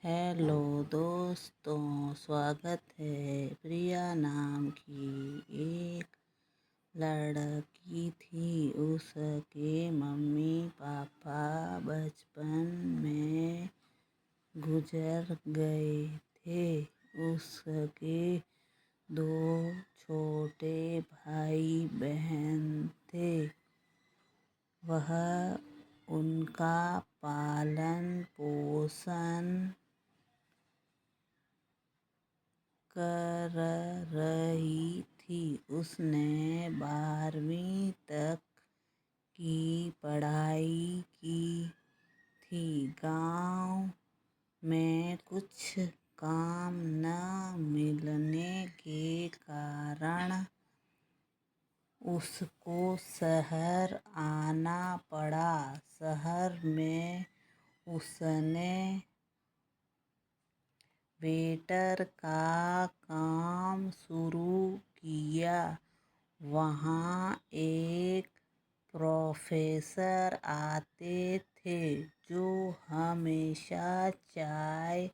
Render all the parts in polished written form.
Hello दोस्तों, स्वागत है। प्रिया नाम की एक लड़की थी। उसके मम्मी पापा बचपन में गुजर गए थे। उसके दो छोटे भाई बहन थे। वह उनका पालन पोषण कर रही थी। उसने 12वीं तक की पढ़ाई की थी। गांव में कुछ काम न मिलने के कारण उसको शहर आना पड़ा। शहर में उसने वेटर का काम शुरू किया। वहाँ एक प्रोफेसर आते थे जो हमेशा चाय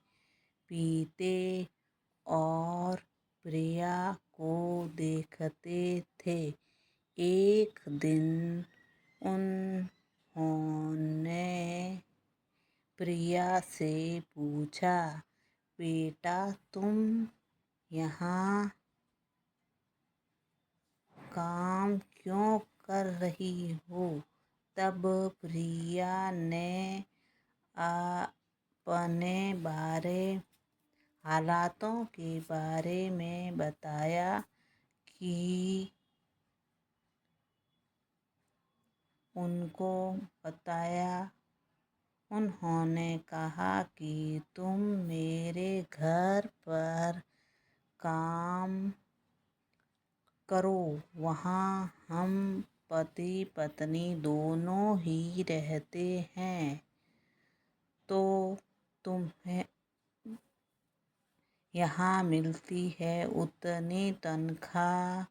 पीते और प्रिया को देखते थे। एक दिन उन्होंने प्रिया से पूछा, बेटा तुम यहाँ काम क्यों कर रही हो? तब प्रिया ने अपने हालातों के बारे में बताया कि उन्होंने कहा कि तुम मेरे घर पर काम करो। वहाँ हम पति पत्नी दोनों ही रहते हैं, तो तुम्हें यहाँ मिलती है उतनी तनख्वाह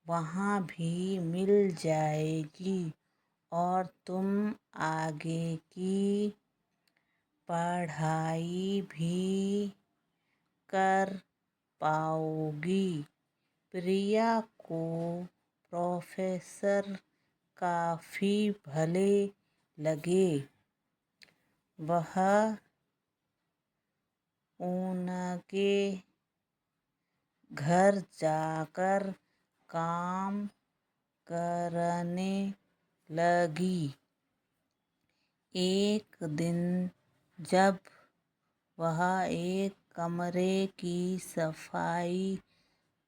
वहाँ भी मिल जाएगी और तुम आगे की पढ़ाई भी कर पाओगी। प्रिया को प्रोफेसर काफ़ी भले लगे। वह उनके घर जाकर काम करने लगी। एक दिन जब वह एक कमरे की सफाई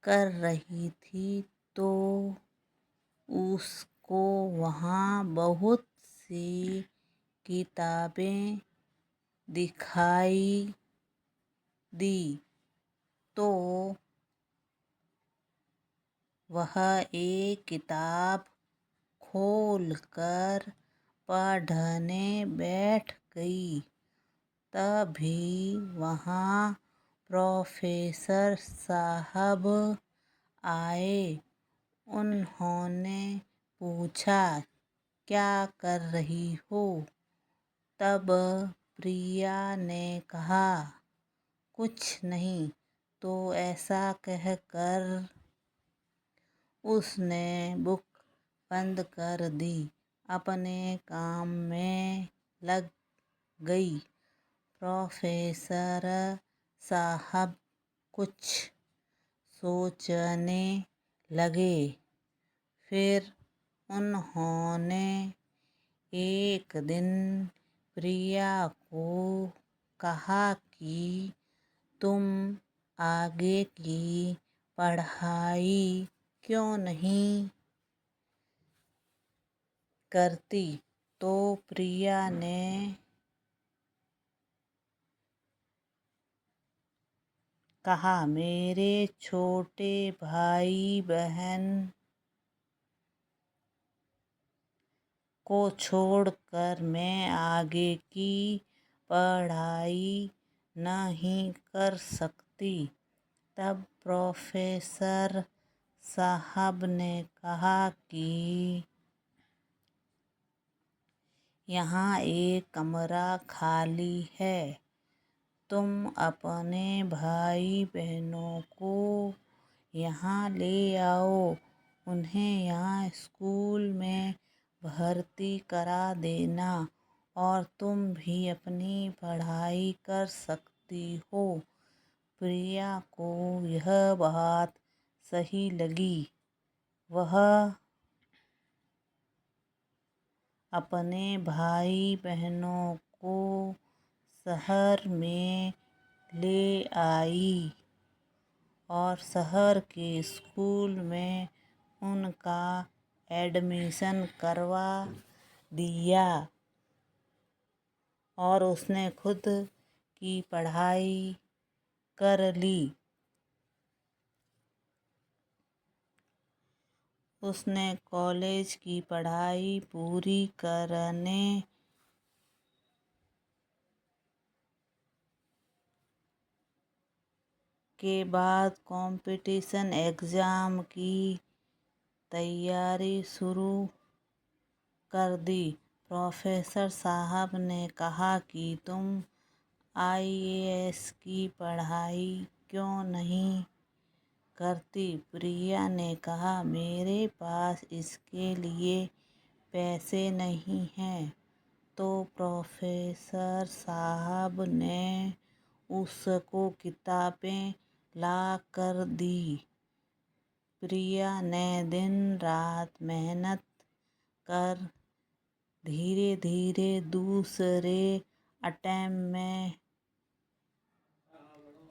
कर रही थी तो उसको वहाँ बहुत सी किताबें दिखाई दी। तो वह एक किताब खोलकर पढ़ने बैठ गई। तभी वहाँ प्रोफेसर साहब आए। उन्होंने पूछा, क्या कर रही हो? तब प्रिया ने कहा, कुछ नहीं। तो ऐसा कहकर उसने बुक बंद कर दी, अपने काम में लग गई। प्रोफेसर साहब कुछ सोचने लगे। फिर उन्होंने एक दिन प्रिया को कहा कि तुम आगे की पढ़ाई क्यों नहीं करती? तो प्रिया ने कहा, मेरे छोटे भाई बहन को छोड़कर मैं आगे की पढ़ाई नहीं कर सकती। तब प्रोफेसर साहब ने कहा कि यहाँ एक कमरा खाली है, तुम अपने भाई बहनों को यहाँ ले आओ, उन्हें यहाँ स्कूल में भर्ती करा देना और तुम भी अपनी पढ़ाई कर सकती हो। प्रिया को यह बात सही लगी। वह अपने भाई बहनों को शहर में ले आई और शहर के स्कूल में उनका एडमिशन करवा दिया और उसने खुद की पढ़ाई कर ली। उसने कॉलेज की पढ़ाई पूरी करने के बाद कंपटीशन एग्ज़ाम की तैयारी शुरू कर दी। प्रोफेसर साहब ने कहा कि तुम IAS की पढ़ाई क्यों नहीं करती? प्रिया ने कहा, मेरे पास इसके लिए पैसे नहीं हैं। तो प्रोफेसर साहब ने उसको किताबें ला कर दी। प्रिया ने दिन रात मेहनत कर धीरे धीरे दूसरे अटेम्प्ट में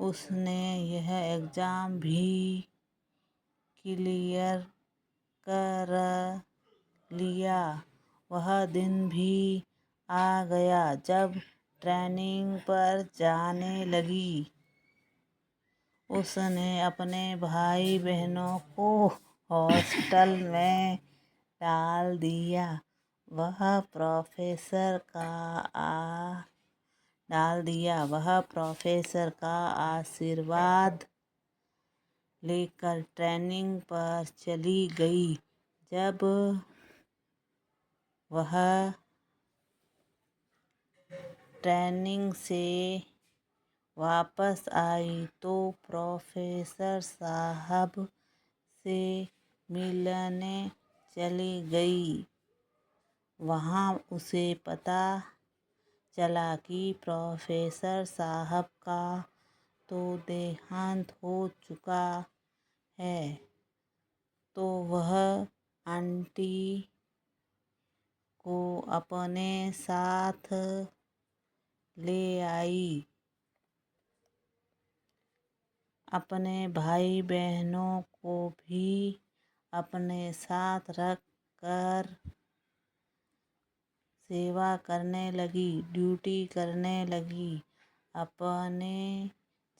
उसने यह एग्ज़ाम भी क्लियर कर लिया। वह दिन भी आ गया जब ट्रेनिंग पर जाने लगी। उसने अपने भाई बहनों को हॉस्टल में डाल दिया। वह प्रोफेसर का आशीर्वाद लेकर ट्रेनिंग पर चली गई। जब वह ट्रेनिंग से वापस आई तो प्रोफेसर साहब से मिलने चली गई। वहाँ उसे पता चला कि प्रोफेसर साहब का तो देहांत हो चुका है। तो वह आंटी को अपने साथ ले आई। अपने भाई बहनों को भी अपने साथ रख कर सेवा करने लगी, ड्यूटी करने लगी। अपने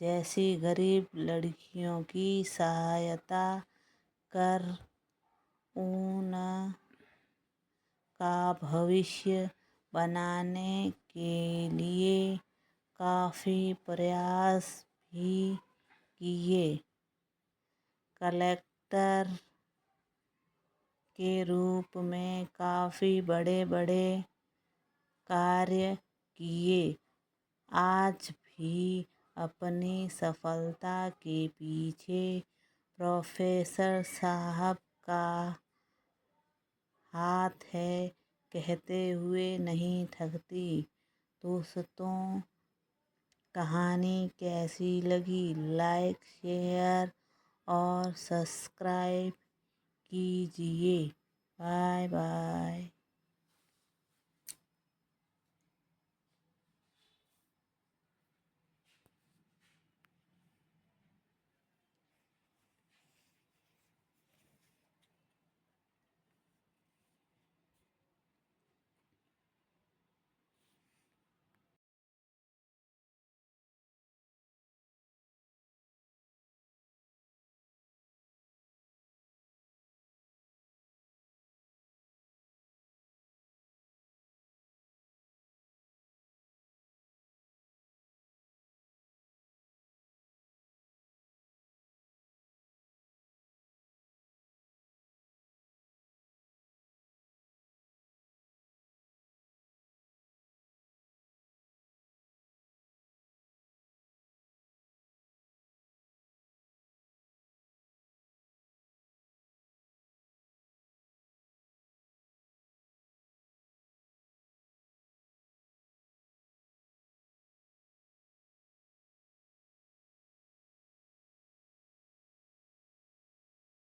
जैसी गरीब लड़कियों की सहायता कर उनका भविष्य बनाने के लिए काफ़ी प्रयास भी किए। कलेक्टर के रूप में काफ़ी बड़े बड़े कार्य किए। आज भी अपनी सफलता के पीछे प्रोफेसर साहब का हाथ है कहते हुए नहीं थकती। दोस्तों, कहानी कैसी लगी? लाइक, शेयर और सब्सक्राइब कीजिए। Bye bye.